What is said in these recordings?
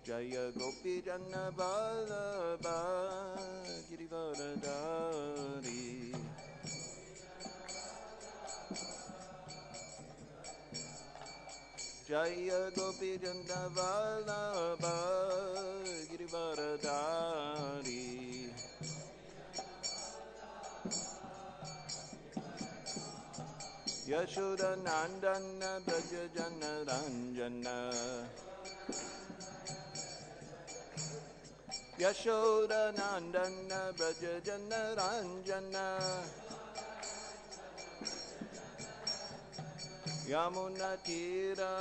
Jaya Gopi Janna Vallabha Girivaradari Jaya Gopi Janna Vallabha Girivaradari Yashoda Nandana Braja Jana Ranjana Yashoda Nandana Braja Jana Ranjana Yamuna Tira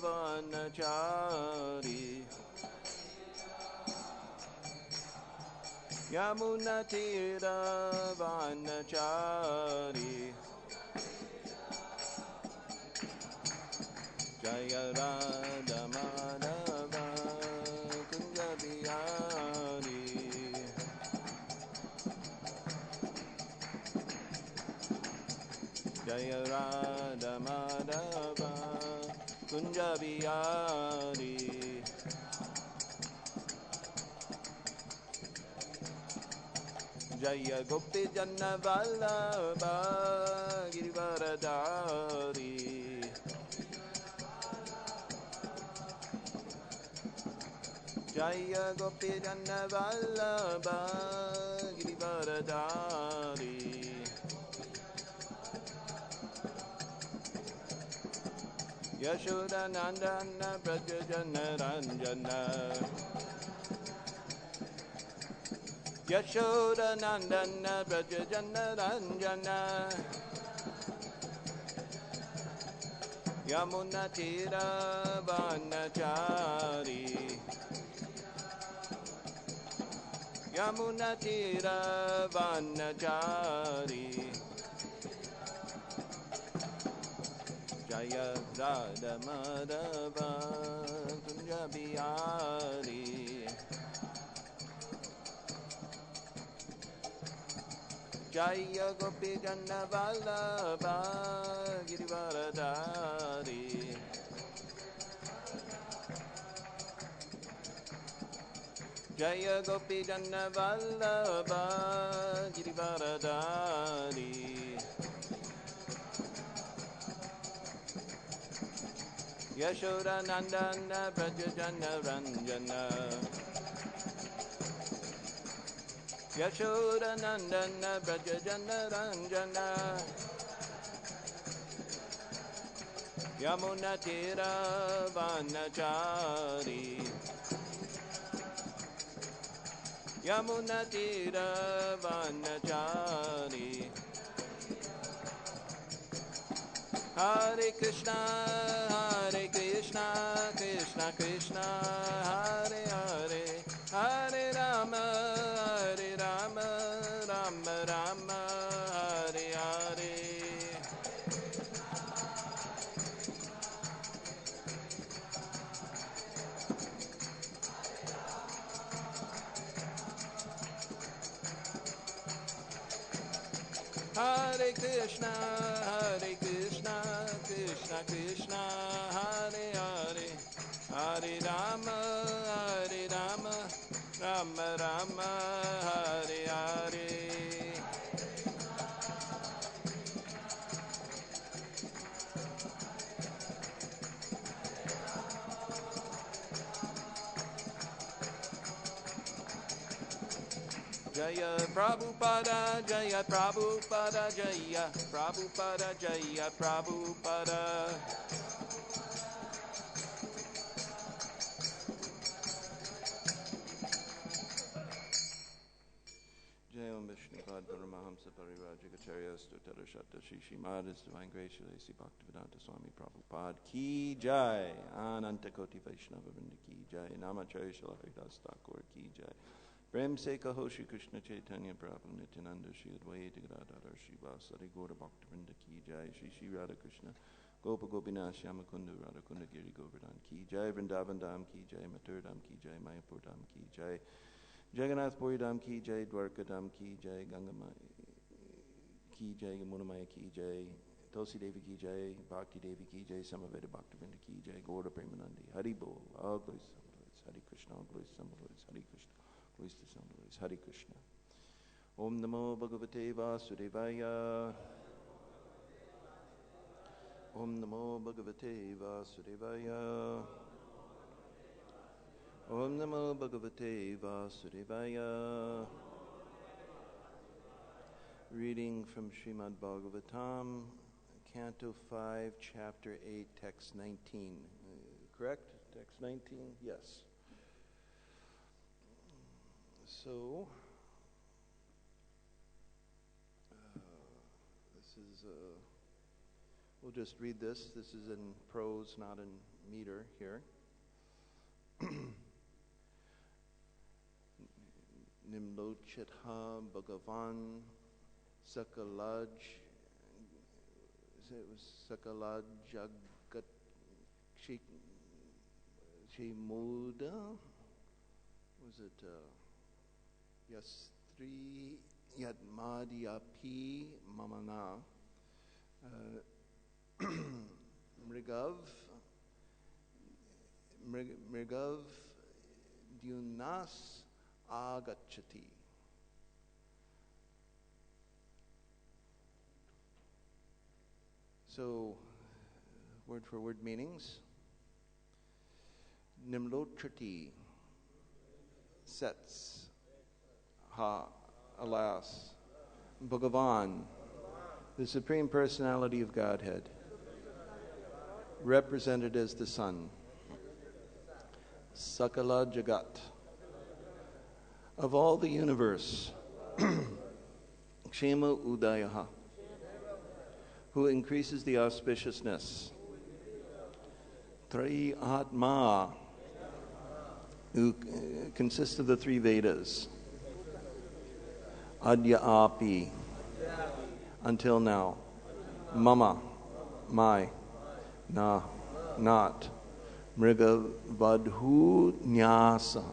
Vanachari Yamuna Tira Vanachari Jaya Radha Madhava Kunja Bihari Jaya Radha Madhava Kunja Bihari Jaya Gopi Janna Vallabha Girivaradari Jaya Gopi Janna Vallabha Girivaradari Yashoda Nandana Braja Jana Ranjana Yashoda Nandana Braja Jana Ranjana Yamuna Tira Vanachari Yamuna Tira Vanachari Jaya Radha Madhava Kunja Bihari Jaya Gopi Janna Vallabha Girivaradari Jaya Gopi Janna Vallabha Girivaradari Yashoda Nandana Braja Jana Ranjana Yashoda Nandana Braja Jana Ranjana Yamuna Tira Vanachari Yamuna Tira Vanachari Hare Krishna Krishna Krishna Hare Hare Hare Rama Rama Rama Hare Hare Hare Krishna Krishna Krishna Hare Hare Hare Rama Rama Rama Hare Hare Jaya Prabhupada Jaya Prabhupada Jaya Prabhupada Jaya Prabhupada Jai Om Vishnupada Paramahamsa Parivajagacharya Stutara Shatta Shri Śrīmad His Divine Grace Srila Bhaktivedanta Swami Prabhupada Ki Jai Ananta Koti Vaishnava Vrinda Ki Jai Namacharya Srila Haridas Thakur Ki Jai Prem Se Kaho Shri Krishna Chaitanya Prabhu Nityananda Shri Advaita Gadadhar Shri Vasari Gaura Bhaktivinoda Ki Jai Shri Shri Radha Krishna Gopa Gopinath Shyama Kundu Radha Kunda Giri Govardhan Ki Jai Vrindavan Dham Ki Jai Mathura Dham Ki Jai Mayapur Dham Ki Jai Jagannath Puri Dham Ki Jai Dwarka Dham Ki Jai Ganga Ki Jai Yamuna Maya Ki Jai Tulsi Devi Ki Jai Bhakti Devi Ki Jai Samaveda Bhaktivinoda Ki Jai Gaura Premanandi Hari Bol all glories Hare Krishna, all glories to Sam, all glories, Hare Krishna, glories to Sam, all glories, Hare Krishna. Om Namo Bhagavate Vasudevaya. Om Namo Bhagavate Vasudevaya. Om Namo Bhagavate Vasudevaya. Reading from Śrīmad-Bhāgavatam, Canto 5, Chapter 8, Text 19. Correct? Text 19? Yes. So, this is, we'll just read this. This is in prose, not in meter here. Nimlocati bhagavān sakala-jagat-kṣemodayas. Was it? Yes, trayī-ātmādyāpi mamana. mṛga-vadhū-nyāsa āgacchati. So, word for word meanings. Nimlocati, sets, alas. Bhagavān, the Supreme Personality of Godhead, represented as the Sun. Sakala-jagat, of all the universe. kṣema-udayaḥ, who increases the auspiciousness. Trayī-ātmā, who consists of the three Vedas. Adya, until now. Mama, my. Na, not. mṛga-vadhū-nyāsa,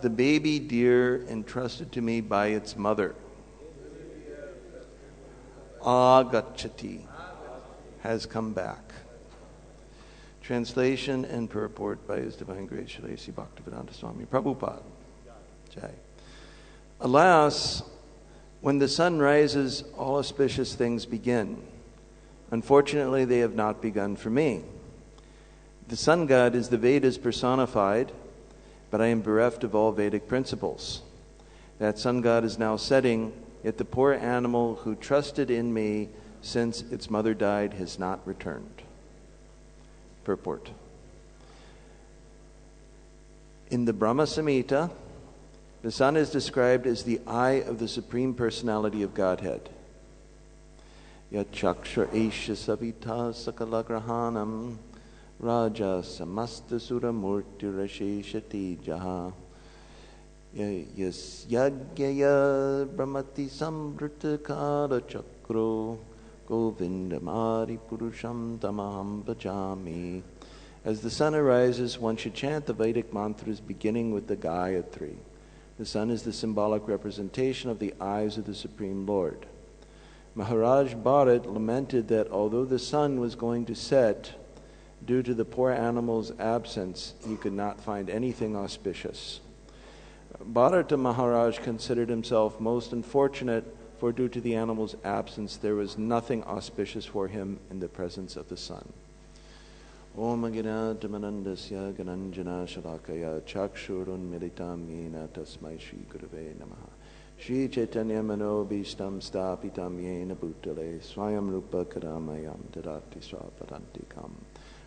the baby deer entrusted to me by its mother. Āgacchati, has come back. Translation and purport by His Divine Grace Śrīla Bhaktivedanta Swami Prabhupada. Jai. Alas, when the sun rises, all auspicious things begin. Unfortunately, they have not begun for me. The sun god is the Vedas personified, but I am bereft of all Vedic principles. That sun god is now setting, yet the poor animal who trusted in me since its mother died has not returned. Purport. In the Brahma Samhita, the sun is described as the eye of the Supreme Personality of Godhead. Yat chakshur esha savita sakala-grahanam raja samasta sura murti rasheshati jaha yas yagyaya brahmati samvrita kara chakro govindamari purusham tamaham bhajami. As the sun arises, one should chant the Vedic mantras beginning with the Gayatri. The sun is the symbolic representation of the eyes of the Supreme Lord. Maharaj Bharat lamented that although the sun was going to set, due to the poor animal's absence, he could not find anything auspicious. Bharata Maharaj considered himself most unfortunate, for due to the animal's absence, there was nothing auspicious for him in the presence of the sun. Om Agyanatamanandasya Gananjana Shalakaya Chakshurun Militam Yena Tasmai Shri Gurave Namaha Shri Chaitanya Mano Bhishtam Stapitam Yena Bhutale Swayam Rupa Karamayam Tadati Swapadantikam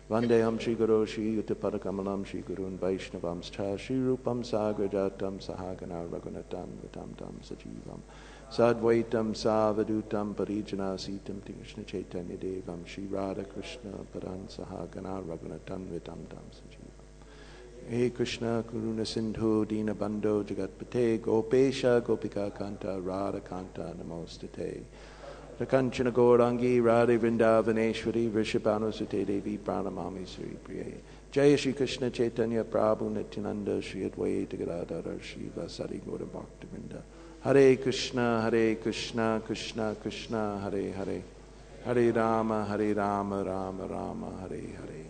Vandeham Shri Guru Shri Uttaparakamalam Shri Gurun Vaishnavam Scha Shri Rupam Sagrajatam Sahagana Raghunatam Vitam Tam Sajivam Sadvaitam Savadutam Parijana Sitam Krishna Chaitanya Devam Shri Radha Krishna Paran Sahagana Raghunatam Vitam Tam Sajivam. Hey Krishna Karuna Sindhu Dina Bandho Jagatpate Gopesha Gopika Kanta Radha Kanta Namostate Rakanchana Gaurangi Radha Vrindavaneshwari Vrishabhanu Sute Devi Pranamami Sri Priye Jaya Shri Krishna Chaitanya Prabhu Nityananda Shri Advaita Gadadhara Shri Vasari Gaura Bhaktivinda Hare Krishna, Krishna Krishna, Hare Hare, Hare Rama, Rama Rama, Hare Hare.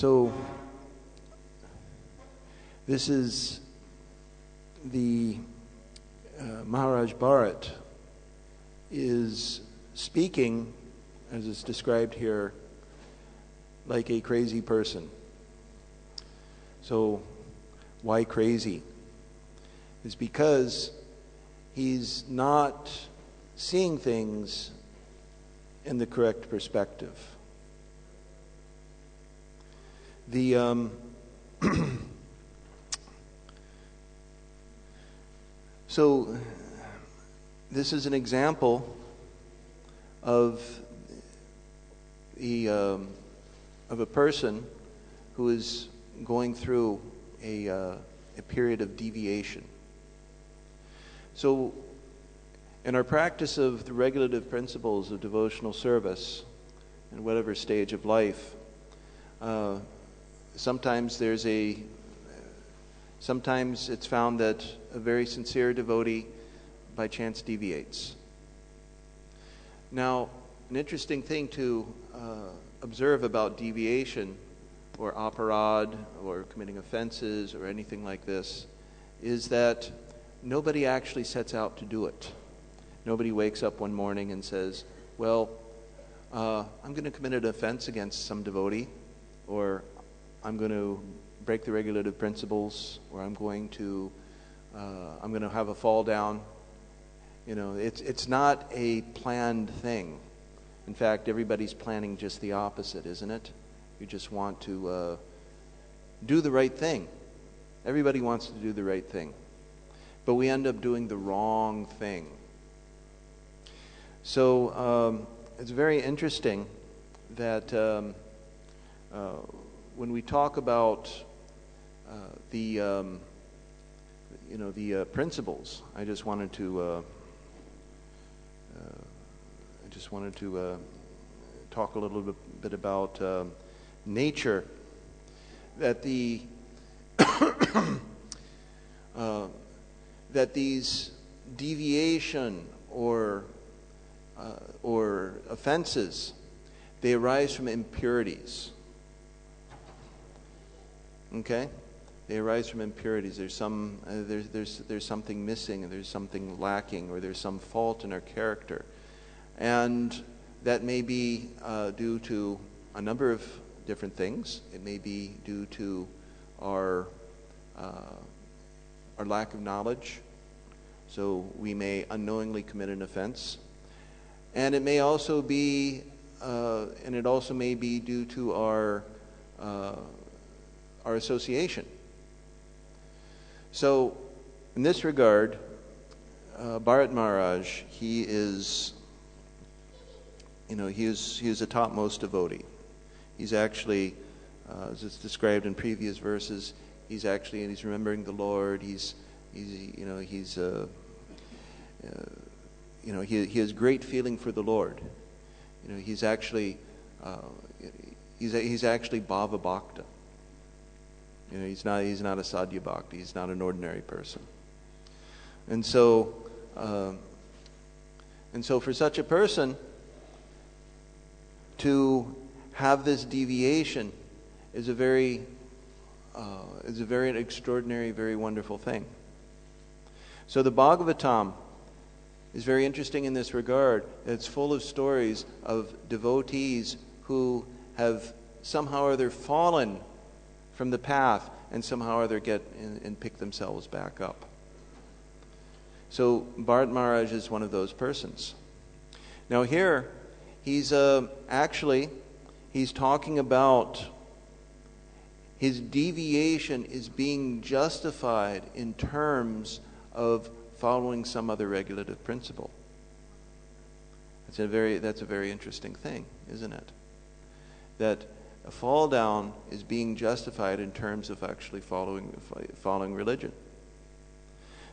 So this is the Maharaj Bharat is speaking, as it's described here, like a crazy person. So why crazy? It's because he's not seeing things in the correct perspective. So this is an example of a person who is going through a period of deviation. So in our practice of the regulative principles of devotional service, in whatever stage of life, sometimes it's found that a very sincere devotee by chance deviates. Now, an interesting thing to observe about deviation or aparad or committing offenses or anything like this is that nobody actually sets out to do it. Nobody wakes up one morning and says, well, I'm going to commit an offense against some devotee, or I'm going to break the regulative principles, or I'm going to have a fall down. You know, it's not a planned thing. In fact, everybody's planning just the opposite, isn't it? You just want to do the right thing. Everybody wants to do the right thing. But we end up doing the wrong thing. So it's very interesting that when we talk about the principles, I just wanted to talk a little bit about nature. That that these deviation or offenses, they arise from impurities. Okay, they arise from impurities. There's something missing, and there's something lacking, or there's some fault in our character, and that may be due to a number of different things. It may be due to our lack of knowledge, so we may unknowingly commit an offense, and it may also be, may be due to our association. So, in this regard, Bharat Maharaj, he is a topmost devotee. He's actually, as it's described in previous verses, he's remembering the Lord. He has great feeling for the Lord. You know, he's actually bhava bhakta. You know, he's not a sadhya bhakta. He's not an ordinary person. And so for such a person to have this deviation is a very extraordinary, very wonderful thing. So the Bhagavatam is very interesting in this regard. It's full of stories of devotees who have somehow or other fallen from the path and somehow or other get and pick themselves back up. So Bharat Maharaj is one of those persons. Now here, he's talking about his deviation is being justified in terms of following some other regulative principle. That's a very interesting thing, isn't it? That a fall down is being justified in terms of actually following religion.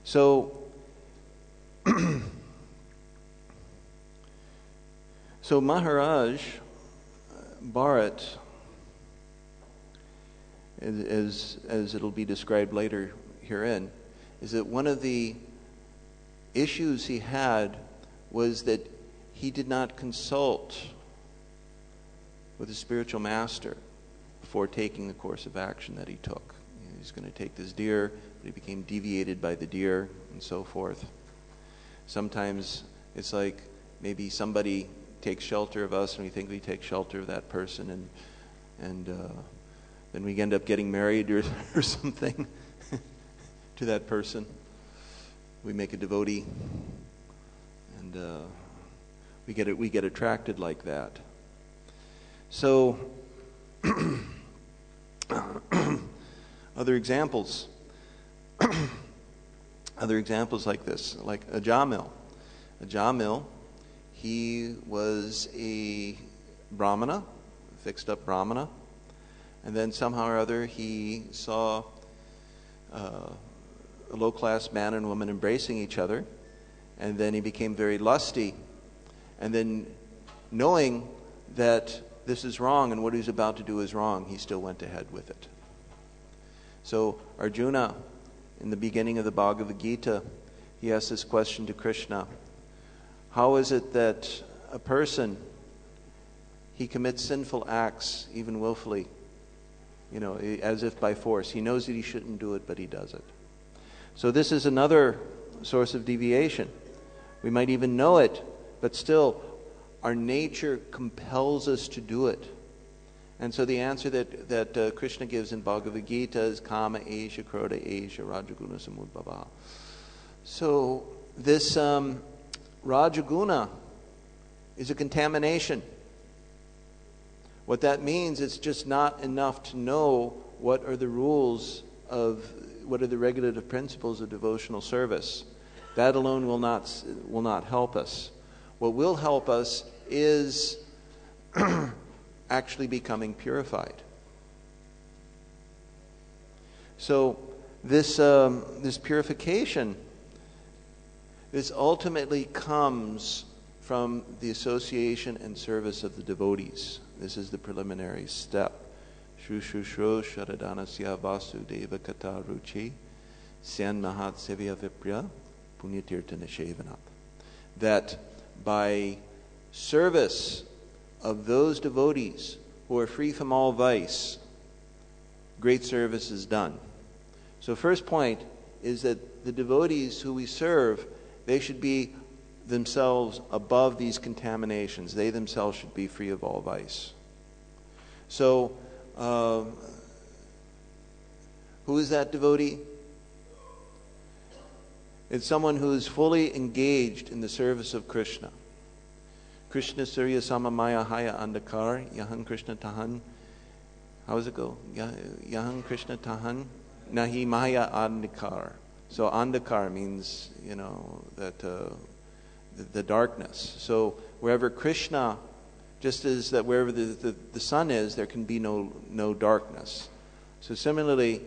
So, so Maharaj Bharat, as it'll be described later herein, is that one of the issues he had was that he did not consult with a spiritual master. before taking the course of action that he took. He's going to take this deer, but he became deviated by the deer, and so forth. Sometimes it's like maybe somebody takes shelter of us, and we think we take shelter of that person, and then we end up getting married or something to that person. We make a devotee, and we get attracted like that. So other examples like this, like a Jamil. A Jamil, he was a Brahmana, fixed up Brahmana, and then somehow or other he saw a low-class man and woman embracing each other, and then he became very lusty, and then knowing that this is wrong and what he's about to do is wrong, he still went ahead with it. So Arjuna, in the beginning of the Bhagavad Gita, he asked this question to Krishna: how is it that a person, he commits sinful acts even willfully, as if by force? He knows that he shouldn't do it, but he does it. So this is another source of deviation. We might even know it, but still our nature compels us to do it. And so the answer that Krishna gives in Bhagavad Gita is kama esha, krodha esha, rajaguna samudbhava. So this rajaguna is a contamination. What that means, it's just not enough to know what are the rules what are the regulative principles of devotional service. That alone will not help us. What will help us is actually becoming purified. So this purification, this ultimately comes from the association and service of the devotees. This is the preliminary step. Shushushro sharadanasya vasudeva kata ruchi syan mahat sevya viprya punyatirtha nishevanat. That by service of those devotees who are free from all vice, great service is done. So first point is that the devotees who we serve, they should be themselves above these contaminations. They themselves should be free of all vice. So who is that devotee? It's someone who is fully engaged in the service of Krishna. Krishna surya samamaya haya andakar yahan Krishna tahan. How does it go? Yahan Krishna tahan nahi maya andakar. So andakar means, that the darkness. So wherever Krishna, just as that wherever the sun is, there can be no darkness. So similarly,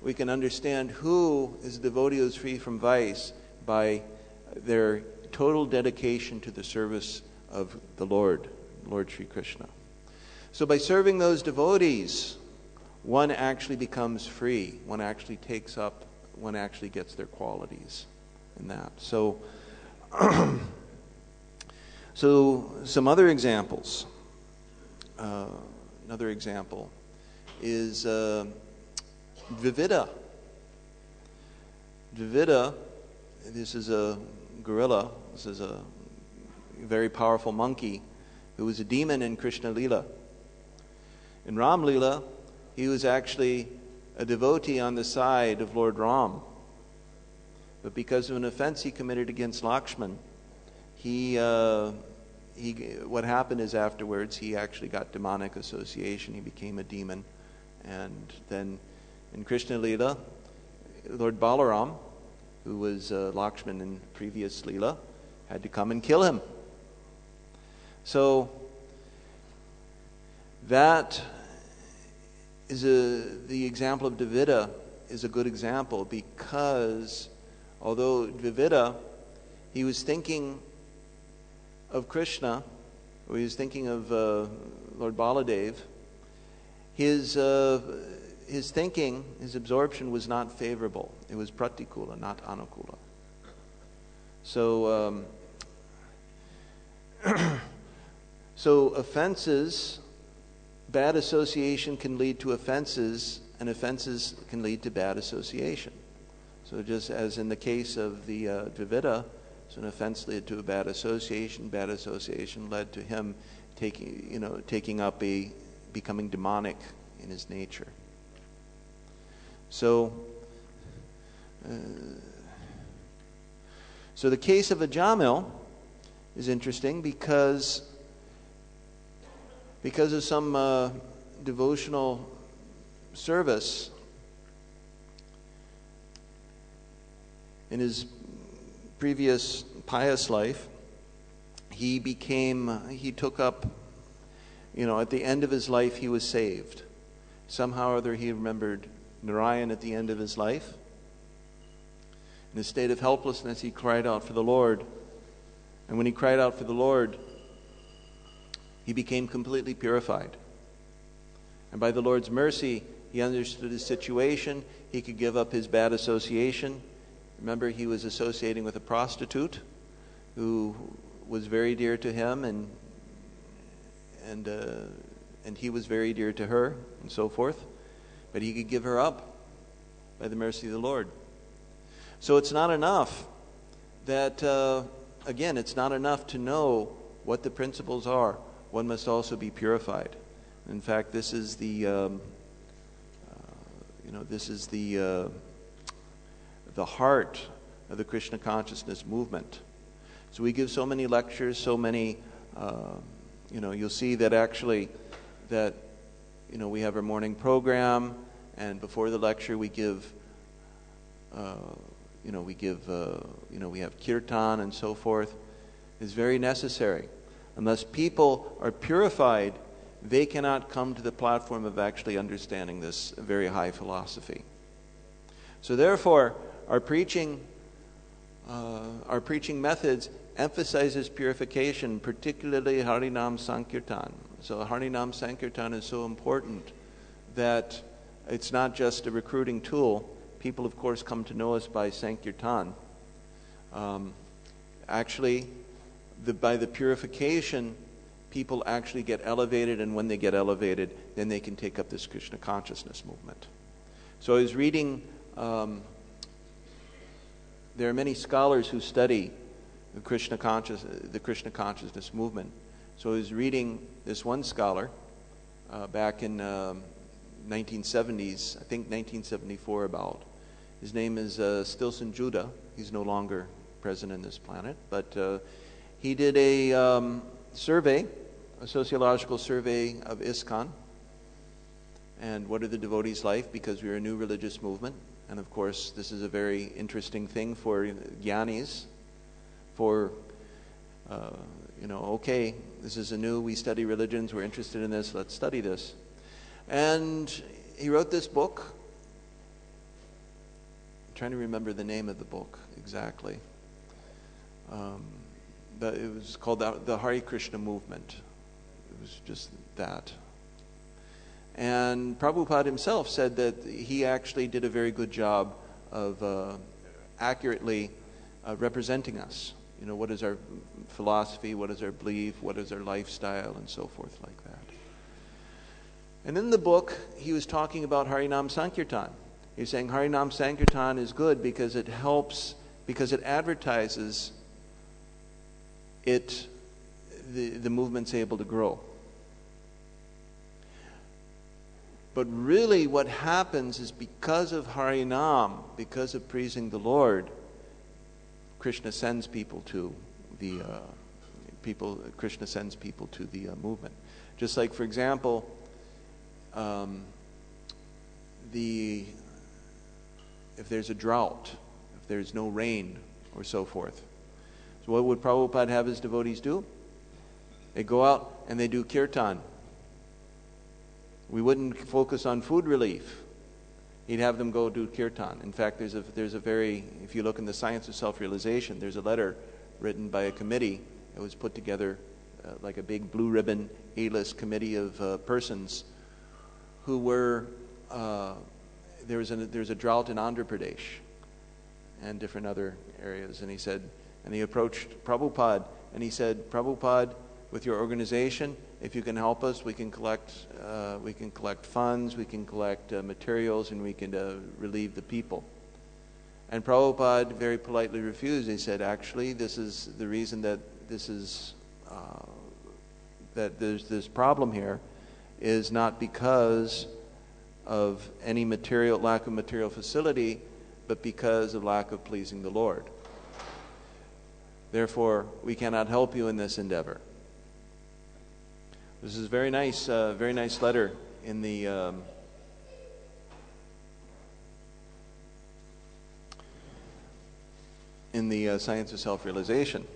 we can understand who is a devotee who is free from vice by their total dedication to the service of the Lord Sri Krishna. So by serving those devotees, one actually becomes free. One actually gets their qualities in that. So, so some other examples. Another example is Dvivida. Dvivida, this is a gorilla. This is a very powerful monkey who was a demon in Krishna Lila. In Ram Lila, he was actually a devotee on the side of Lord Ram. But because of an offense he committed against Lakshman, what happened is afterwards he actually got demonic association. He became a demon. And then in Krishna Lila, Lord Balaram, who was Lakshman in previous Lila, had to come and kill him. So that is the example of Dvivida is a good example, because although Dvivida, he was thinking of Krishna, or he was thinking of Lord Baladev, his thinking, his absorption was not favorable. It was pratikula, not anukula. So, so offenses bad association can lead to offenses, and offenses can lead to bad association. So just as in the case of the Dravida, so an offense led to a bad association led to him taking up becoming demonic in his nature. So the case of Ajamil is interesting because of some devotional service in his previous pious life, he took up, at the end of his life he was saved. Somehow or other he remembered Narayan at the end of his life. In a state of helplessness he cried out for the Lord. And when he cried out for the Lord, he became completely purified. And by the Lord's mercy, he understood his situation. He could give up his bad association. Remember, he was associating with a prostitute who was very dear to him, and he was very dear to her, and so forth. But he could give her up by the mercy of the Lord. So it's not enough that, it's not enough to know what the principles are. One must also be purified. In fact, this is the heart of the Krishna consciousness movement. So we give so many lectures, so many, you'll see that actually we have our morning program, and before the lecture we give, we have kirtan and so forth. It's very necessary. Unless people are purified, they cannot come to the platform of actually understanding this very high philosophy. So therefore, our preaching methods emphasizes purification, particularly Harinam Sankirtan. So Harinam Sankirtan is so important that it's not just a recruiting tool. People, of course, come to know us by Sankirtan. By the purification, people actually get elevated, and when they get elevated, then they can take up this Krishna consciousness movement. So I was reading, there are many scholars who study the Krishna consciousness movement. So I was reading this one scholar back in 1970s, I think 1974 about. His name is Stilson Judah. He's no longer present in this planet, but he did a survey, a sociological survey of ISKCON, and what are the devotees' life, because we're a new religious movement. And of course, this is a very interesting thing for jnanis, for, this is we study religions, we're interested in this, let's study this. And he wrote this book. I'm trying to remember the name of the book exactly. But it was called the Hare Krishna Movement. It was just that. And Prabhupada himself said that he actually did a very good job of accurately representing us. What is our philosophy, what is our belief, what is our lifestyle, and so forth like that. And in the book, he was talking about Harinam Sankirtan. He was saying Harinam Sankirtan is good because it helps, because it advertises the movement's able to grow. But really what happens is because of Harinam, because of praising the Lord, Krishna sends people to the movement. Just like, for example, if there's a drought, if there's no rain, or so forth. So what would Prabhupada have his devotees do? They go out and they do kirtan. We wouldn't focus on food relief. He'd have them go do kirtan. In fact, there's a very, if you look in the Science of Self-Realization, there's a letter written by a committee that was put together like a big blue ribbon A-list committee of persons who were, there's a drought in Andhra Pradesh and different other areas. And he said, and he approached Prabhupada and he said, Prabhupada, with your organization. If you can help us, we can collect funds, we can collect materials, and we can relieve the people. And Prabhupada very politely refused. He said, actually, this is the reason that that there's this problem here is not because of any lack of material facility, but because of lack of pleasing the Lord. Therefore, we cannot help you in this endeavor. This is a very nice letter in the Science of Self-Realization.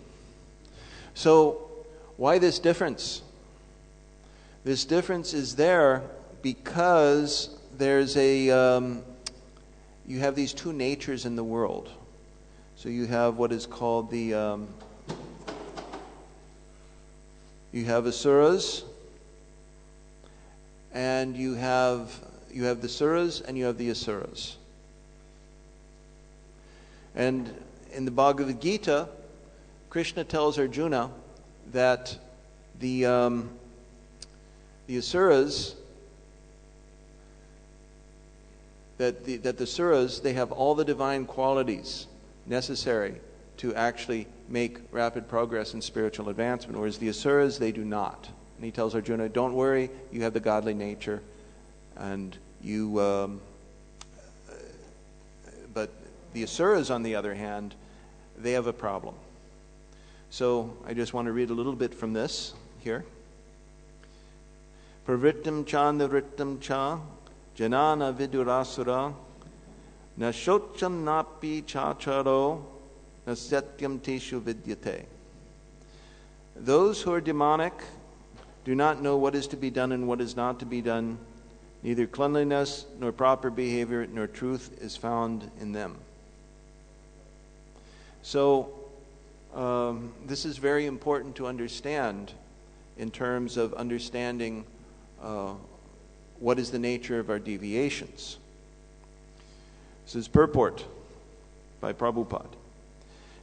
So, why this difference? This difference is there because there's you have these two natures in the world. So you have what is called you have asuras, and you have the suras, and you have the asuras. And in the Bhagavad Gita, Krishna tells Arjuna that the asuras, that the suras, they have all the divine qualities necessary to actually make rapid progress in spiritual advancement, whereas the asuras, they do not. And he tells Arjuna, don't worry, you have the godly nature, and you. But the asuras, on the other hand, they have a problem. So I just want to read a little bit from this here. Pravrittam cha nivrittam cha janana vidurasura na shocham napi chacharo na satyam teshu vidyate. Those who are demonic do not know what is to be done and what is not to be done. Neither cleanliness nor proper behavior nor truth is found in them. So this is very important to understand in terms of understanding what is the nature of our deviations. This is purport by Prabhupada.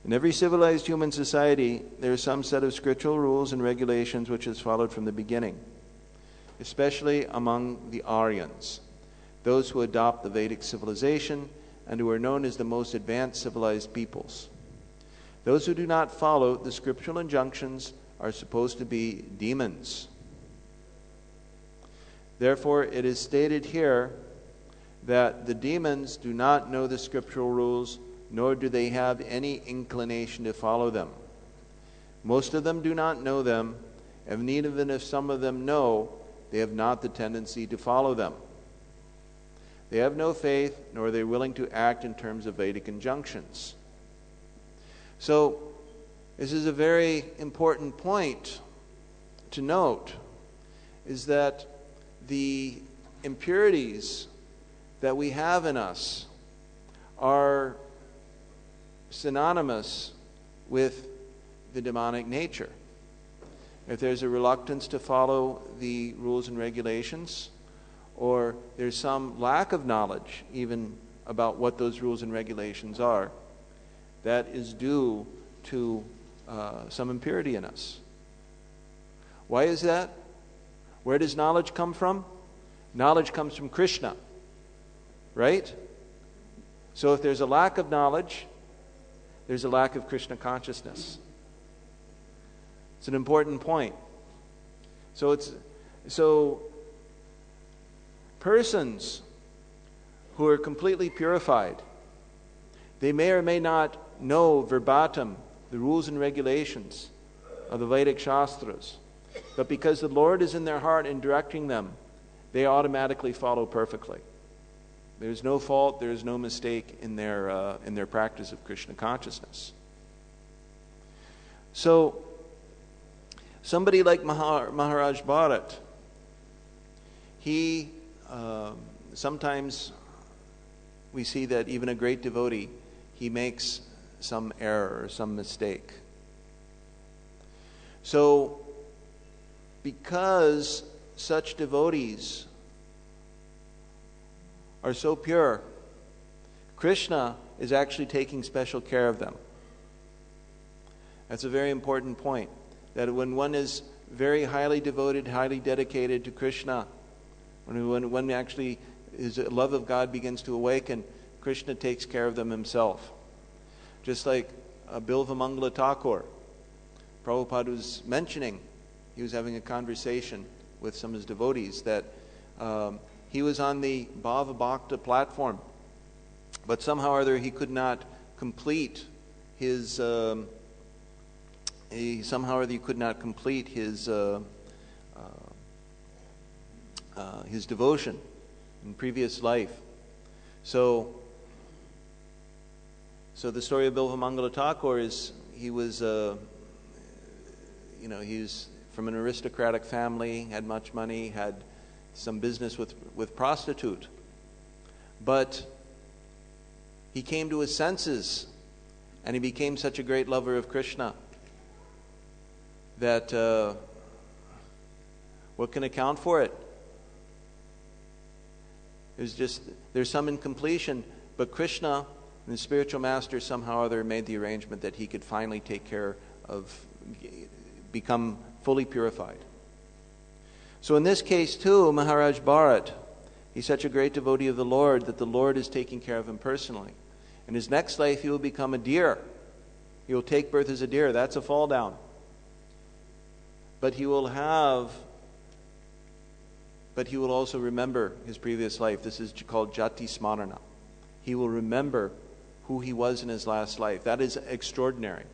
In every civilized human society, there is some set of scriptural rules and regulations which is followed from the beginning, especially among the Aryans, those who adopt the Vedic civilization and who are known as the most advanced civilized peoples. Those who do not follow the scriptural injunctions are supposed to be demons. Therefore, it is stated here that the demons do not know the scriptural rules, nor do they have any inclination to follow them. Most of them do not know them, and even if some of them know, they have not the tendency to follow them. They have no faith, nor are they willing to act in terms of Vedic injunctions. So, this is a very important point to note, is that the impurities that we have in us are synonymous with the demonic nature. If there's a reluctance to follow the rules and regulations, or there's some lack of knowledge even about what those rules and regulations are, that is due to some impurity in us. Why is that? Where does knowledge come from? Knowledge comes from Krishna, right? So if there's a lack of knowledge, there's a lack of Krishna consciousness. It's an important point. So persons who are completely purified, they may or may not know verbatim the rules and regulations of the Vedic Shastras, but because the Lord is in their heart and directing them, they automatically follow perfectly. There's no fault, there's no mistake in their practice of Krishna consciousness. So, somebody like Maharaj Bharat, he sometimes we see that even a great devotee, he makes some error or some mistake. So, because such devotees are so pure, Krishna is actually taking special care of them. That's a very important point. That when one is very highly devoted, highly dedicated to Krishna. When actually his love of God begins to awaken, Krishna takes care of them himself. Just like Bilvamangala Thakur, Prabhupada was mentioning, he was having a conversation with some of his devotees that he was on the Bhava Bhakta platform, but somehow or other he could not complete his his devotion in previous life. So the story of Bilvamangala Thakur is he's from an aristocratic family, had much money, had some business with prostitute. But he came to his senses and he became such a great lover of Krishna that what can account for it? There's some incompletion, but Krishna and the spiritual master somehow or other made the arrangement that he could finally take care of, become fully purified. So in this case too, Maharaj Bharat, he's such a great devotee of the Lord that the Lord is taking care of him personally. In his next life he will become a deer. He will take birth as a deer. That's a fall down. But he will also remember his previous life. This is called Jati Smarana. He will remember who he was in his last life. That is extraordinary.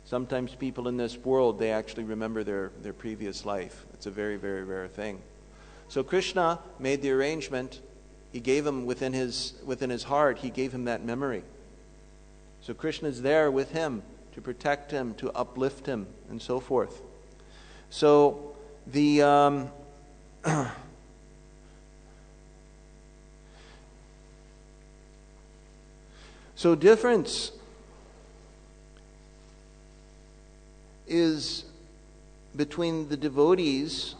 Sometimes people in this world, they actually remember their previous life. It's a very, very rare thing. So Krishna made the arrangement. He gave him within his heart, he gave him that memory. So Krishna is there with him to protect him, to uplift him, and so forth. So the so difference is between the devotees,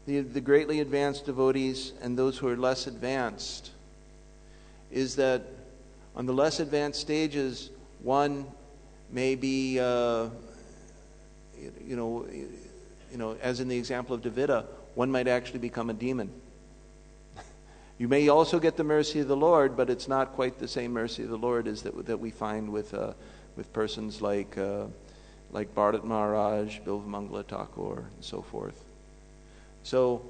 the greatly advanced devotees, and those who are less advanced, is that on the less advanced stages, one may be, as in the example of Dvita, one might actually become a demon. You may also get the mercy of the Lord, but it's not quite the same mercy of the Lord as that we find with persons like Bharat Maharaj, Bilvamangala Thakur, and so forth. So,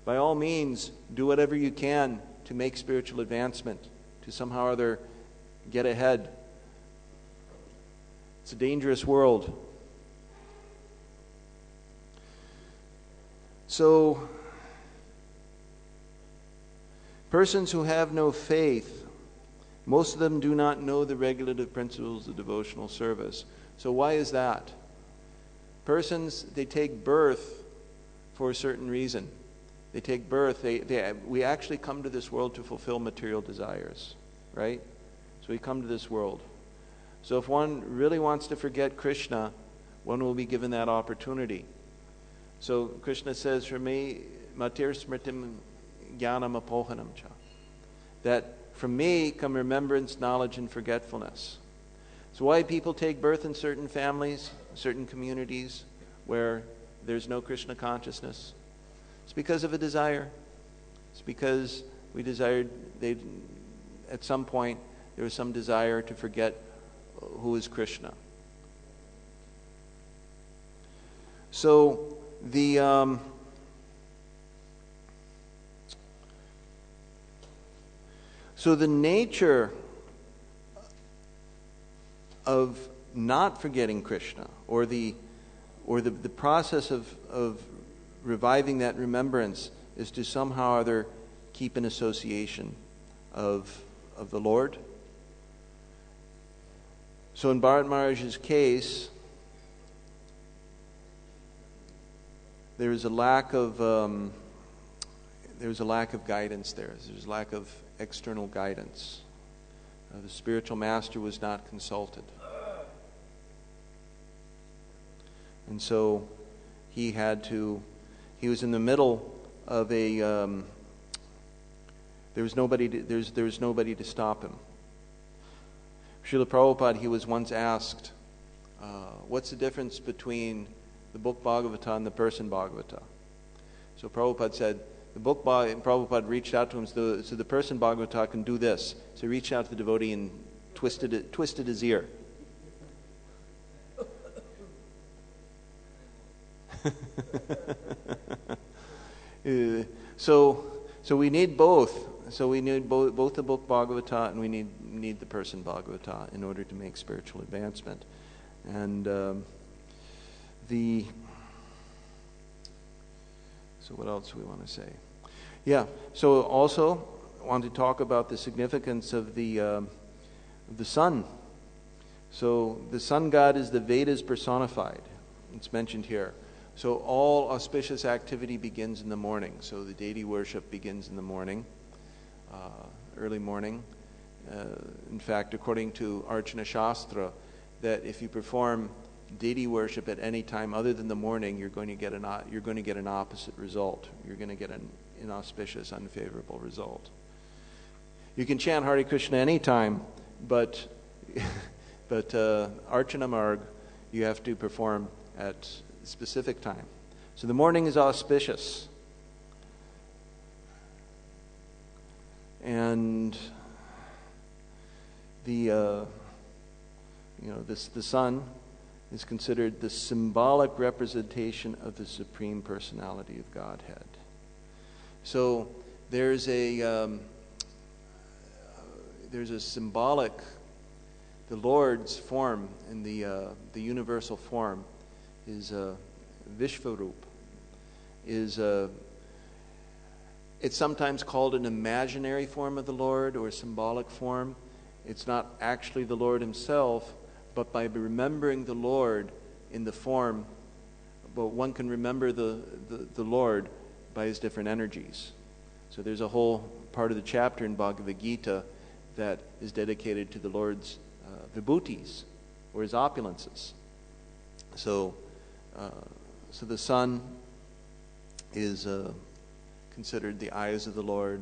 by all means, do whatever you can to make spiritual advancement, to somehow or other get ahead. It's a dangerous world. So, persons who have no faith, most of them do not know the regulative principles of devotional service. So why is that? Persons, they take birth for a certain reason. They take birth, we actually come to this world to fulfill material desires, right? So we come to this world. So if one really wants to forget Krishna, one will be given that opportunity. So Krishna says, for me, matir smritim jnanam apohanam cha, that from me come remembrance, knowledge, and forgetfulness. So why people take birth in certain families, certain communities where there's no Krishna consciousness? It's because of a desire. It's because we desired, at some point, there was some desire to forget who is Krishna. So the nature of not forgetting Krishna, or the process of reviving that remembrance, is to somehow or other keep an association of the Lord. So in Bharat Maharaj's case, there is a lack of guidance there. There's a lack of external guidance. The spiritual master was not consulted. And so he was in the middle of there was nobody to stop him. Srila Prabhupada, he was once asked, what's the difference between the book Bhagavata and the person Bhagavata. So Prabhupada said, Prabhupada reached out to him, so the person Bhagavata can do this. So he reached out to the devotee and twisted his ear. So we need both. So we need both the book Bhagavata and we need the person Bhagavata in order to make spiritual advancement. And so what else do we want to say? Yeah. So also I want to talk about the significance of the sun. So the sun god is the Vedas personified. It's mentioned here. So all auspicious activity begins in the morning. So the deity worship begins in the morning, early morning. In fact, according to Archana Shastra, that if you perform deity worship at any time other than the morning, you're going to get an opposite result. You're going to get an inauspicious, unfavorable result. You can chant Hare Krishna anytime, but Archana Marg, you have to perform at a specific time. So the morning is auspicious. And the sun is considered the symbolic representation of the Supreme Personality of Godhead. So there's a symbolic, the Lord's form in the universal form is Vishvarup. It's sometimes called an imaginary form of the Lord or a symbolic form. It's not actually the Lord himself, but by remembering the Lord in the form, but one can remember the Lord by his different energies. So there's a whole part of the chapter in Bhagavad Gita that is dedicated to the Lord's vibhutis, or his opulences. So the sun is considered the eyes of the Lord,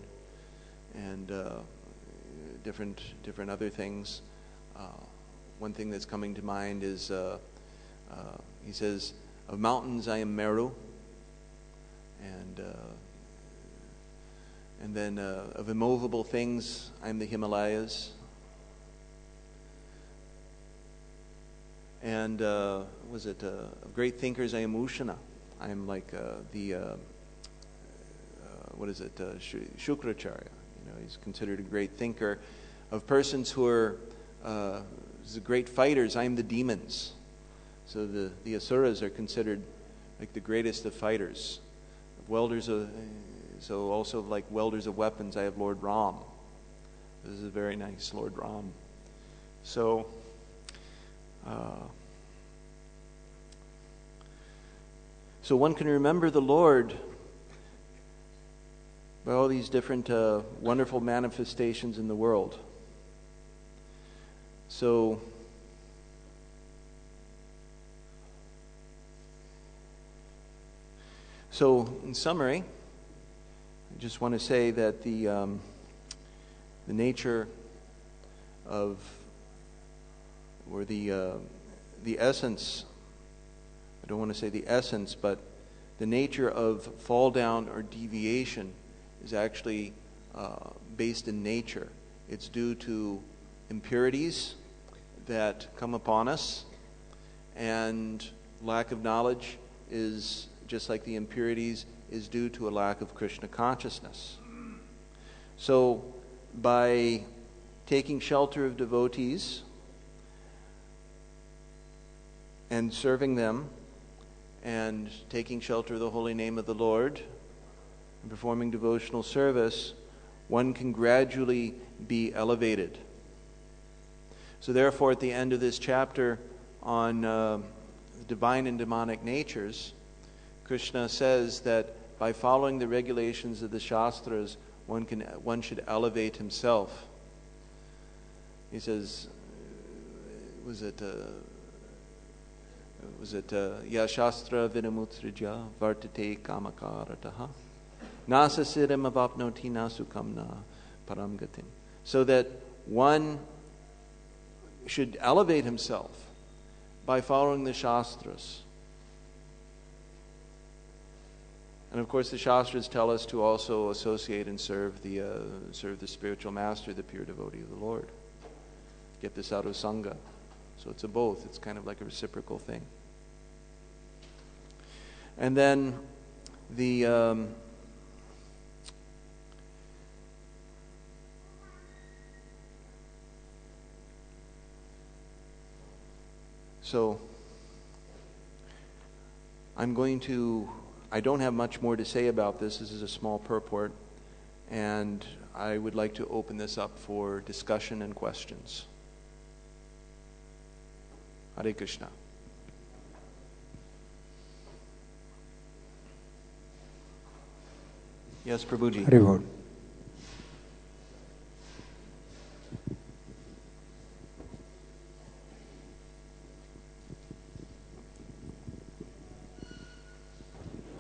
and different other things. One thing that's coming to mind is he says, "Of mountains I am Meru," and then of immovable things I am the Himalayas, and of great thinkers I am Ushana. I am like Shukracharya. He's considered a great thinker. Of persons who are the great fighters, I am the demons. So the asuras are considered like the greatest of fighters. So also like welders of weapons, I have Lord Ram. This is a very nice Lord Ram. So one can remember the Lord by all these different wonderful manifestations in the world. So in summary, I just want to say that the nature of, or the essence, I don't want to say the essence, but the nature of fall down or deviation is actually based in nature. It's due to impurities that come upon us, and lack of knowledge is, just like the impurities, is due to a lack of Krishna consciousness. So by taking shelter of devotees and serving them and taking shelter of the holy name of the Lord and performing devotional service, one can gradually be elevated. So therefore, at the end of this chapter on divine and demonic natures, Krishna says that by following the regulations of the Shastras, one should elevate himself. He says, Ya Shastra Vinamutrijya Vartate Kamakarataha Nasasirim Avapnoti Nasukamna Paramgatim. So that one should elevate himself by following the Shastras. And of course the Shastras tell us to also associate and serve the spiritual master, the pure devotee of the Lord. Get this out of Sangha. So it's a both. It's kind of like a reciprocal thing. And then the so I don't have much more to say about this. This is a small purport, and I would like to open this up for discussion and questions. Hare Krishna. Yes, Prabhuji. Hare Bol.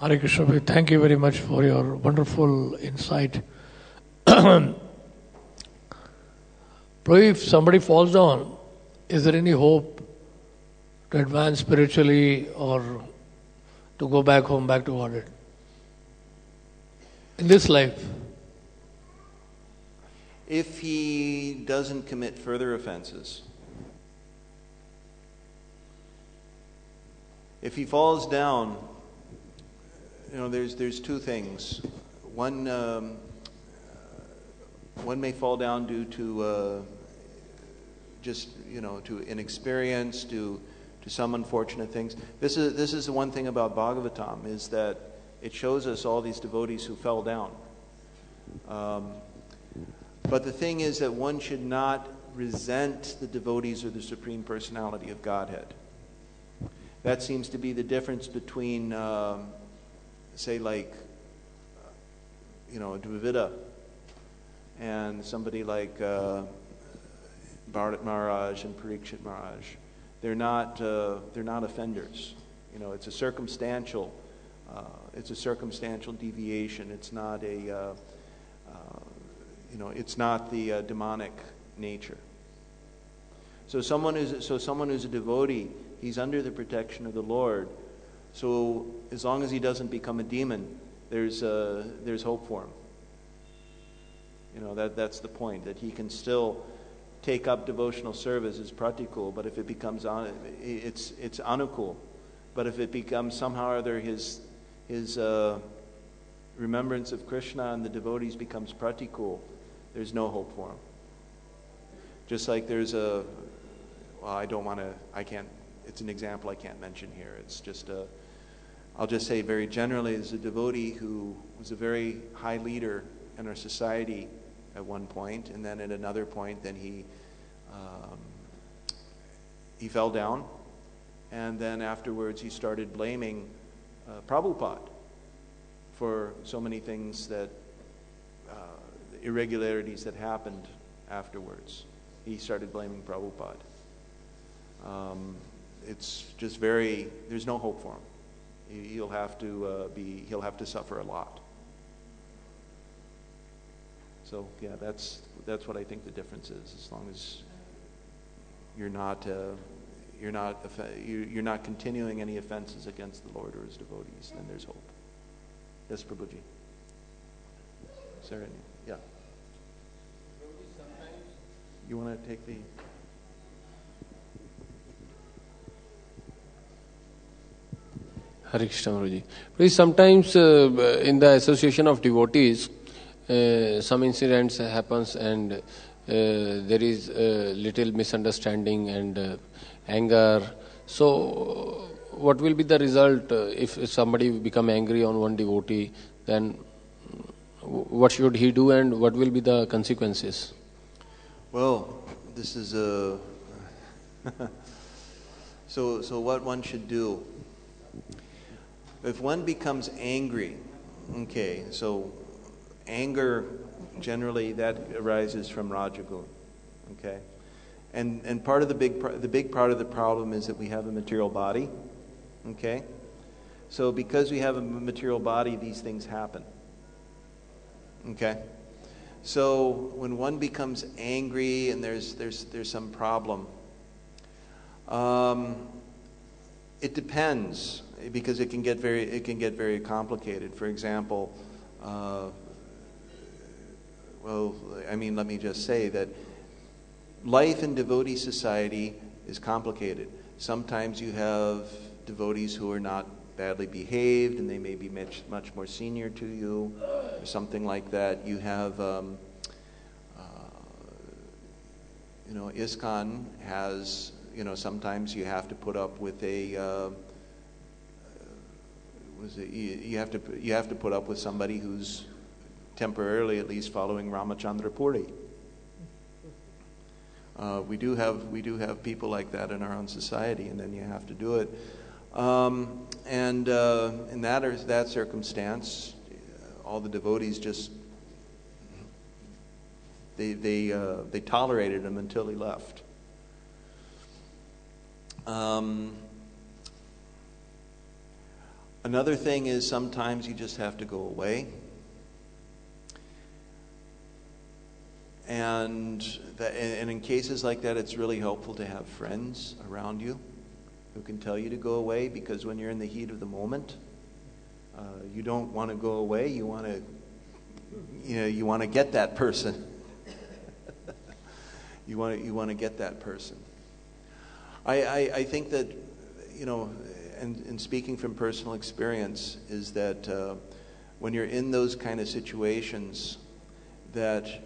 Hare Krishna, thank you very much for your wonderful insight. Prabhu, if somebody falls down, is there any hope to advance spiritually or to go back home, back to Godhead? In this life? If he doesn't commit further offenses, if he falls down, there's two things. One may fall down due to to inexperience, to some unfortunate things. This is the one thing about Bhagavatam, is that it shows us all these devotees who fell down. But the thing is that one should not resent the devotees or the Supreme Personality of Godhead. That seems to be the difference between say like, Dvivida and somebody like Bharat Maharaj and Parikshit Maharaj. They're not offenders. It's a circumstantial deviation. It's not it's not the demonic nature. So someone who's a devotee, he's under the protection of the Lord. So as long as he doesn't become a demon, there's hope for him. That's the point, that he can still take up devotional service as pratikul, but if it becomes it's anukul. But if it becomes somehow or other his remembrance of Krishna and the devotees becomes pratikul, there's no hope for him. Just like there's it's an example I can't mention here. It's just I'll just say very generally, there's a devotee who was a very high leader in our society at one point, and then at another point, then he fell down, and then afterwards he started blaming Prabhupada for so many things that irregularities that happened afterwards. He started blaming Prabhupada. It's just there's no hope for him. He'll have to suffer a lot. So yeah, that's what I think the difference is. As long as you're not continuing any offenses against the Lord or His devotees, then there's hope. Yes, Prabhuji. Sarah, yeah. You want to take the? Hare Krishna, Guruji. Please, sometimes in the association of devotees, some incidents happens and there is little misunderstanding and anger. So, what will be the result if somebody become angry on one devotee? Then, what should he do, and what will be the consequences? Well, this is a so what one should do. If one becomes angry, okay, so anger generally that arises from Rajagun, okay, and part of the big part of the problem is that we have a material body, okay, so because we have a material body, these things happen, okay. So when one becomes angry and there's some problem, It depends, because it can get very complicated. For example, let me just say that life in devotee society is complicated. Sometimes you have devotees who are not badly behaved, and they may be much more senior to you, or something like that. You have, ISKCON has, sometimes you have to put up with you have to put up with somebody who's temporarily, at least, following Ramachandra Puri. We do have people like that in our own society, and then you have to do it. In that circumstance, all the devotees just they tolerated him until he left. Another thing is sometimes you just have to go away. And in cases like that, it's really helpful to have friends around you who can tell you to go away, because when you're in the heat of the moment, you don't want to go away. You want to get that person. you want to get that person. I think that, and speaking from personal experience, is that when you're in those kind of situations, that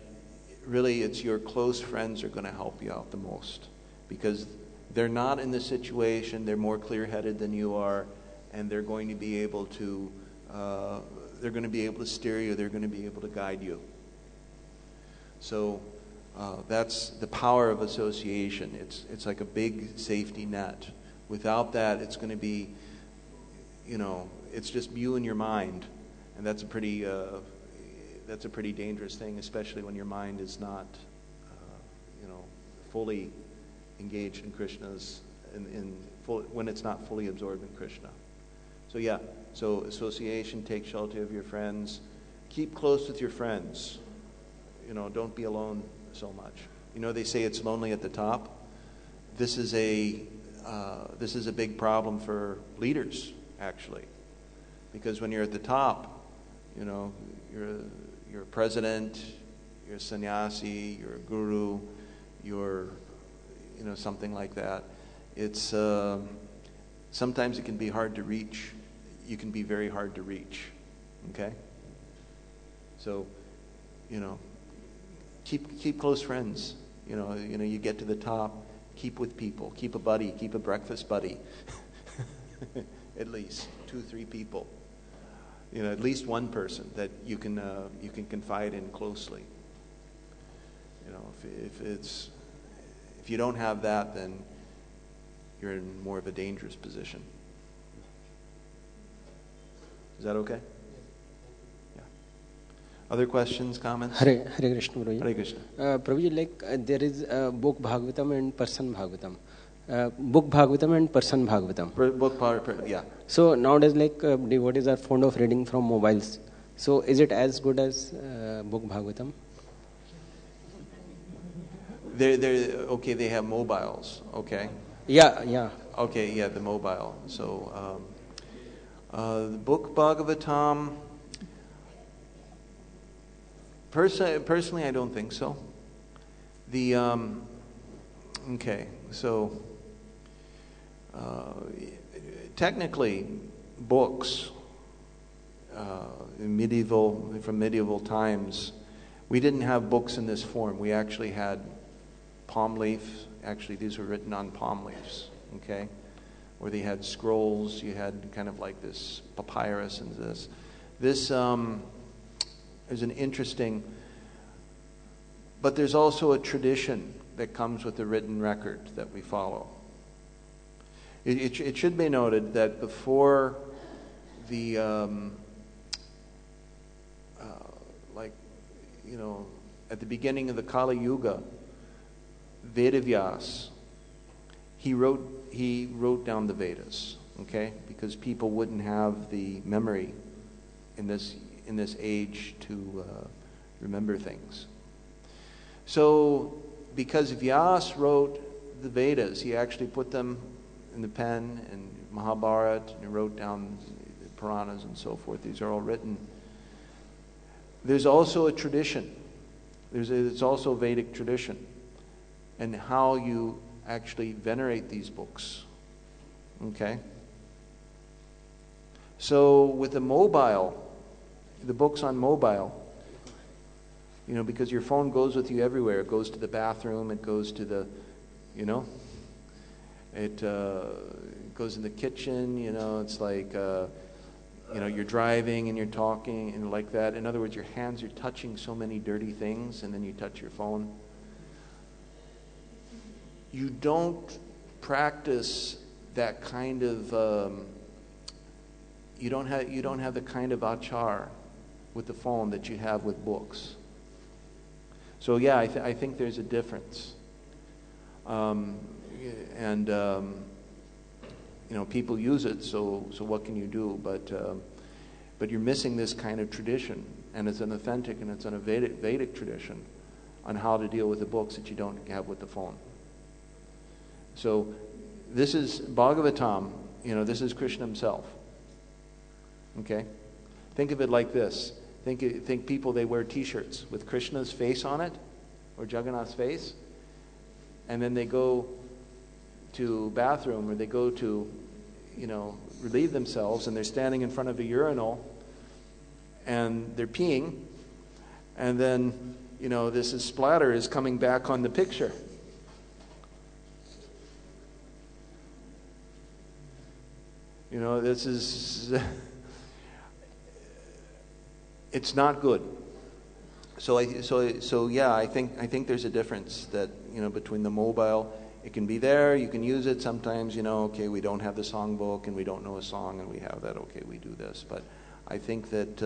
really it's your close friends are going to help you out the most, because they're not in the situation, they're more clear-headed than you are, and they're going to be able to steer you, they're going to be able to guide you. So that's the power of association. It's like a big safety net. Without that, it's going to be, it's just you and your mind, and that's a pretty dangerous thing, especially when your mind is not, fully engaged in Krishna's, when it's not fully absorbed in Krishna. So association, take shelter of your friends, keep close with your friends. Don't be alone so much. They say it's lonely at the top. This is a big problem for leaders, actually, because when you're at the top, you're a president, you're a sannyasi, you're a guru, you're, something like that. It's sometimes it can be hard to reach. You can be very hard to reach. Okay. So, keep close friends. You get to the top, keep with people, keep a buddy, keep a breakfast buddy, at least 2-3 people. At least one person that you can confide in closely. If you don't have that, then you're in more of a dangerous position. Is that okay? Yeah. Other questions, comments? Hare Krishna, Prabhuji. Hare Krishna. Prabhuji, there is book Bhagavatam and person Bhagavatam. Book Bhagavatam and person Bhagavatam. Yeah. So nowadays, devotees are fond of reading from mobiles. So is it as good as book Bhagavatam? Okay, they have mobiles. Okay. Yeah. Okay, yeah, the mobile. So the book Bhagavatam. Personally, I don't think so. Technically, books from medieval times, we didn't have books in this form. We actually had palm leaf. Actually, these were written on palm leaves. Okay, or they had scrolls. You had kind of like this papyrus and this. This is an interesting. But there's also a tradition that comes with the written record that we follow. It should be noted that before the, at the beginning of the Kali Yuga, Vedavyas, he wrote down the Vedas, okay, because people wouldn't have the memory in this age to remember things. So, because Vyas wrote the Vedas, he actually put them and the pen, and Mahabharata, and he wrote down the Puranas and so forth. These are all written. There's also a tradition. It's also Vedic tradition, and how you actually venerate these books. Okay? So with the books on mobile, because your phone goes with you everywhere. It goes to the bathroom, it goes to the, it goes in the kitchen, it's like, you're driving and you're talking and like that. In other words, your hands are touching so many dirty things, and then you touch your phone. You don't practice that kind of, you don't have the kind of achar with the phone that you have with books. So yeah, I think there's a difference. People use it, so what can you do? But you're missing this kind of tradition, and it's an authentic and it's an Vedic tradition on how to deal with the books that you don't have with the phone. So this is Bhagavatam, this is Krishna himself. Okay? Think of it like this. Think people, they wear t-shirts with Krishna's face on it, or Jagannath's face, and then they go to bathroom, or they go to, relieve themselves, and they're standing in front of a urinal, and they're peeing, and then, this splatter is coming back on the picture. This is... It's not good. So yeah, I think there's a difference that between the mobile. It can be there, you can use it sometimes. Okay, we don't have the songbook and we don't know a song and we have that. Okay, we do this. But I think that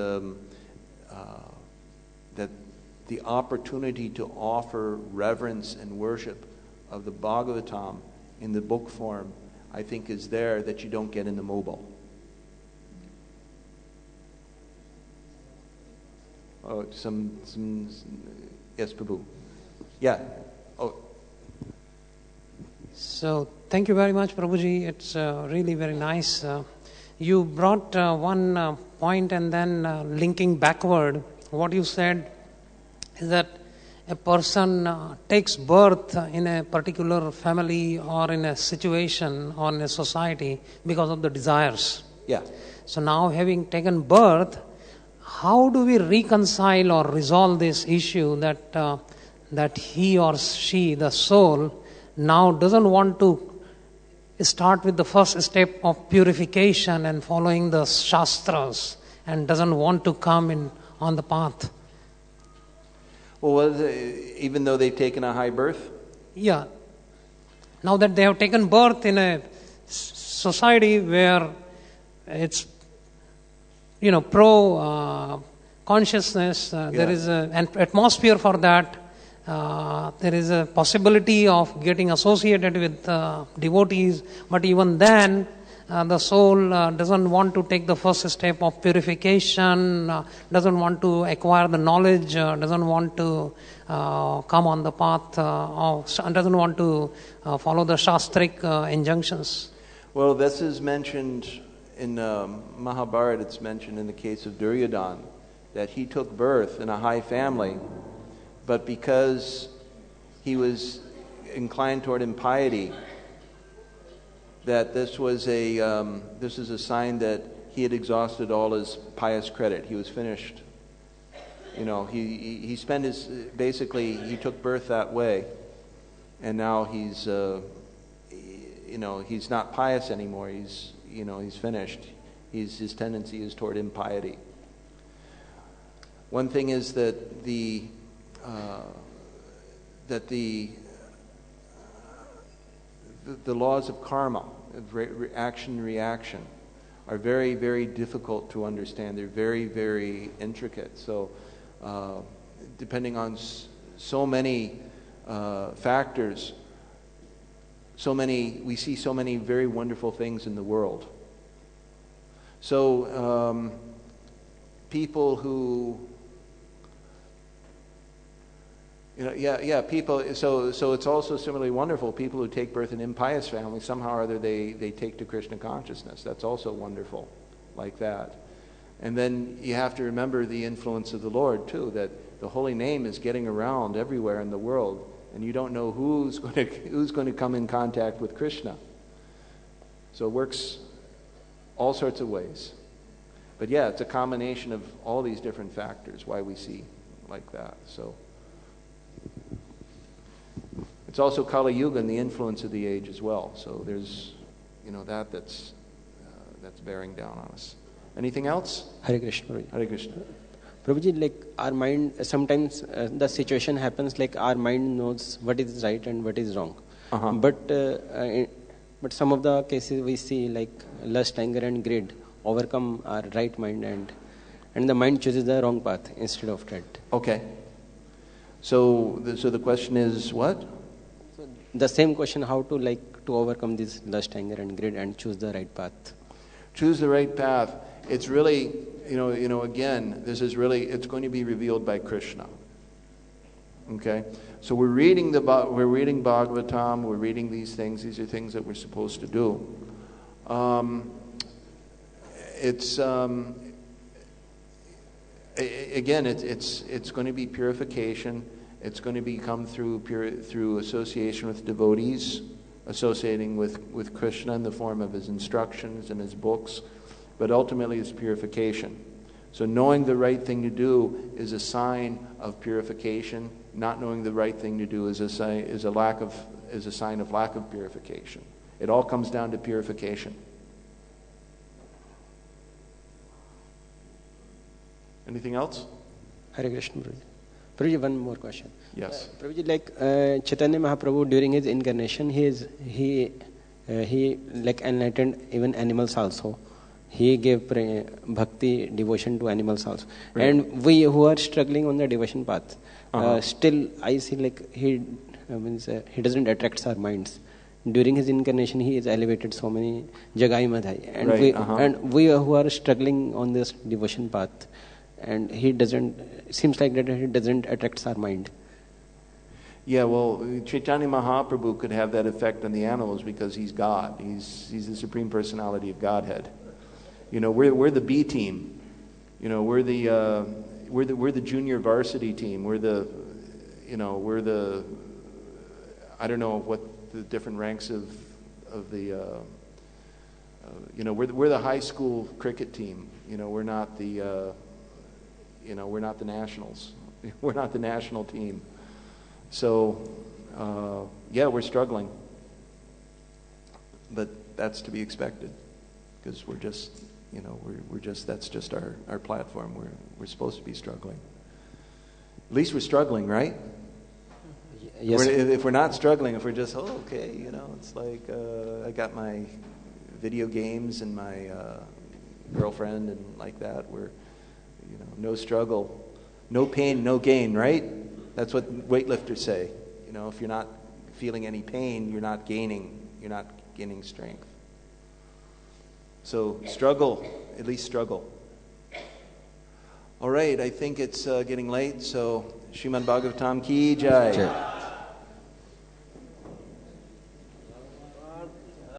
that the opportunity to offer reverence and worship of the Bhagavatam in the book form, I think, is there that you don't get in the mobile. Oh, yes, Prabhu. Yeah. Oh. So, thank you very much, Prabhuji. It's really very nice. You brought one point, and then linking backward, what you said is that a person takes birth in a particular family or in a situation or in a society because of the desires. Yeah. So now, having taken birth, how do we reconcile or resolve this issue that he or she, the soul, now doesn't want to start with the first step of purification and following the shastras, and doesn't want to come in on the path? Well, even though they've taken a high birth? Yeah. Now that they have taken birth in a society where it's pro consciousness, there is an atmosphere for that. There is a possibility of getting associated with devotees, but even then, the soul doesn't want to take the first step of purification, doesn't want to acquire the knowledge, doesn't want to come on the path, doesn't want to follow the shastric injunctions. Well, this is mentioned in Mahabharata. It's mentioned in the case of Duryodhana that he took birth in a high family, but because he was inclined toward impiety, that this was a sign that he had exhausted all his pious credit. He was finished. He spent he took birth that way, and now he's he's not pious anymore. He's finished. His tendency is toward impiety. One thing is that the laws of karma, of action and reaction, are very, very difficult to understand. They're very, very intricate. So, depending on so many factors, we see so many very wonderful things in the world. So, people who People. So it's also similarly wonderful. People who take birth in impious families, somehow or other they take to Krishna consciousness. That's also wonderful, like that. And then you have to remember the influence of the Lord too. That the holy name is getting around everywhere in the world, and you don't know who's going to come in contact with Krishna. So it works all sorts of ways. But yeah, it's a combination of all these different factors why we see like that. So it's also Kali Yuga and the influence of the age as well. So there's, that's bearing down on us. Anything else? Hare Krishna. Hare Krishna. Prabhuji, like our mind, sometimes the situation happens like our mind knows what is right and what is wrong. But some of the cases we see like lust, anger and greed overcome our right mind and the mind chooses the wrong path instead of that. Okay. So the question is what? So the same question, how to overcome this lust, anger and greed and choose the right path. Choose the right path. It's really, again, it's going to be revealed by Krishna. Okay? So we're reading Bhagavatam, we're reading these things. These are things that we're supposed to do. It's going to be purification. It's going to come through association with devotees, associating with Krishna in the form of his instructions and his books. But ultimately it's purification. So knowing the right thing to do is a sign of purification. Not knowing the right thing to do is a sign of lack of purification. It all comes down to purification. Anything else? Hare Krishna, Prabhuji. Prabhuji, one more question. Yes. Prabhuji, Chaitanya Mahaprabhu during his incarnation, he enlightened even animals also. He gave bhakti, devotion to animals also. Right. And we who are struggling on the devotion path, still I see he doesn't attract our minds. During his incarnation, he is elevated so many jagai-madhai. And right. We who are struggling on this devotion path, and seems like that he doesn't attract our mind. Yeah, well, Chaitanya Mahaprabhu could have that effect on the animals because he's God. He's the Supreme Personality of Godhead. We're the B team. We're the junior varsity team. We're the I don't know what the different ranks of the we're the high school cricket team. We're not the nationals. We're not the national team. So we're struggling. But that's to be expected because we're just that's just our platform. We're supposed to be struggling. At least we're struggling, right? Yes. If we're not struggling, if we're just it's like I got my video games and my girlfriend and like that. We're no struggle, no pain, no gain, right? That's what weightlifters say. If you're not feeling any pain, you're not gaining strength. So struggle, at least struggle. All right, I think it's getting late, so Śrīmad-Bhāgavatam ki jai.